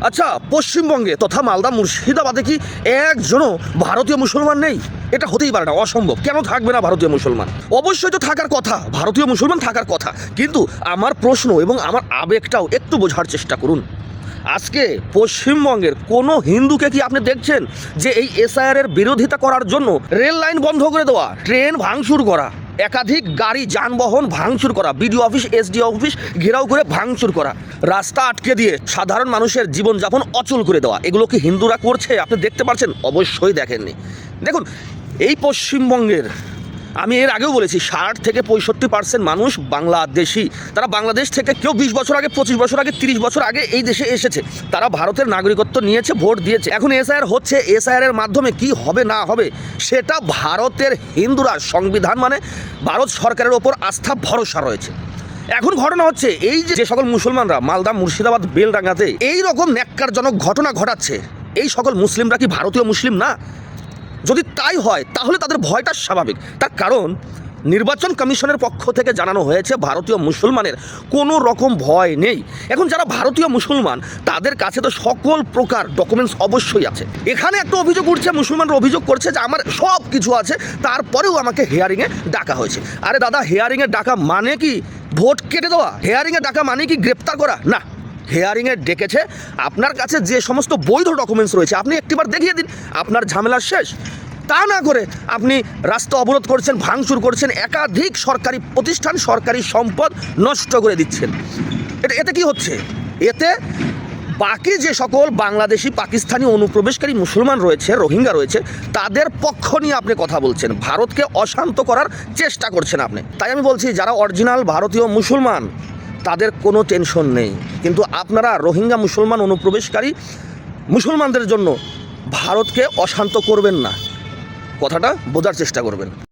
আচ্ছা, পশ্চিমবঙ্গে তথা মালদা মুর্শিদাবাদে কি একজনও ভারতীয় মুসলমান নেই? এটা হতেই পারে না, অসম্ভব। কেন থাকবে না ভারতীয় মুসলমান? অবশ্যই তো থাকার কথা, ভারতীয় মুসলমান থাকার কথা। কিন্তু আমার প্রশ্ন এবং আমার আবেগটাও একটু বোঝার চেষ্টা করুন। আজকে পশ্চিমবঙ্গের কোনো হিন্দুকে কি আপনি দেখছেন যে এই এসআইআর এর বিরোধিতা করার জন্য রেল লাইন বন্ধ করে দেওয়া, ট্রেন ভাঙচুর করা, একাধিক গাড়ি যানবাহন ভাঙচুর করা, বিডিও অফিস এসডিও অফিস ঘেরাও করে ভাঙচুর করা, রাস্তা আটকে দিয়ে সাধারণ মানুষের জীবনযাপন অচল করে দেওয়া, এগুলো কি হিন্দুরা করছে? আপনি দেখতে পাচ্ছেন? অবশ্যই দেখেননি। দেখুন, এই পশ্চিমবঙ্গের, আমি এর আগেও বলেছি, 60 থেকে 65% মানুষ বাংলাদেশি। তারা বাংলাদেশ থেকে কেউ 20 বছর আগে, 25 বছর আগে, 30 বছর আগে এই দেশে এসেছে। তারা ভারতের নাগরিকত্ব নিয়েছে, ভোট দিয়েছে। এখন এসআইআর হচ্ছে, এসআইআর এর মাধ্যমে কি হবে না হবে সেটা ভারতের হিন্দুরা, সংবিধান মানে ভারত সরকারের ওপর আস্থা ভরসা রয়েছে। এখন ঘটনা হচ্ছে এই যে সকল মুসলমানরা মালদা মুর্শিদাবাদ বেলডাঙ্গাতে এই রকম ন্যাক্কারজনক ঘটনা ঘটাচ্ছে, এই সকল মুসলিমরা কি ভারতীয় মুসলিম না? যদি তাই হয় তাহলে তাদের ভয়টা স্বাভাবিক। তার কারণ নির্বাচন কমিশনের পক্ষ থেকে জানানো হয়েছে ভারতীয় মুসলমানের কোনো রকম ভয় নেই। এখন যারা ভারতীয় মুসলমান তাদের কাছে তো সকল প্রকার ডকুমেন্টস অবশ্যই আছে। এখানে একটা অভিযোগ উঠছে, মুসলমানরা অভিযোগ করছে যে আমার সব কিছু আছে, তারপরেও আমাকে হেয়ারিংয়ে ডাকা হয়েছে। আরে দাদা, হেয়ারিংয়ে ডাকা মানে কি ভোট কেটে দেওয়া? হেয়ারিংয়ে ডাকা মানে কি গ্রেপ্তার করা? না, হেয়ারিংয়ে ডেকেছে, আপনার কাছে যে সমস্ত বৈধ ডকুমেন্টস রয়েছে আপনি একটিবার দেখিয়ে দিন, আপনার ঝামেলা শেষ। তা না করে আপনি রাস্তা অবরোধ করছেন, ভাঙচুর করছেন, একাধিক সরকারি প্রতিষ্ঠান, সরকারি সম্পদ নষ্ট করে দিচ্ছেন। এতে কি হচ্ছে? এতে বাকি যে সকল বাংলাদেশি, পাকিস্তানি অনুপ্রবেশকারী মুসলমান রয়েছে, রোহিঙ্গা রয়েছে, তাদের পক্ষ নিয়ে আপনি কথা বলছেন, ভারতকে অশান্ত করার চেষ্টা করছেন আপনি। তাই আমি বলছি, যারা অরিজিনাল ভারতীয় মুসলমান তাদের কোনো টেনশন নেই, কিন্তু আপনারা রোহিঙ্গা মুসলমান অনুপ্রবেশকারী মুসলমানদের জন্য ভারতকে অশান্ত করবেন না। কথাটা বোঝার চেষ্টা করবেন।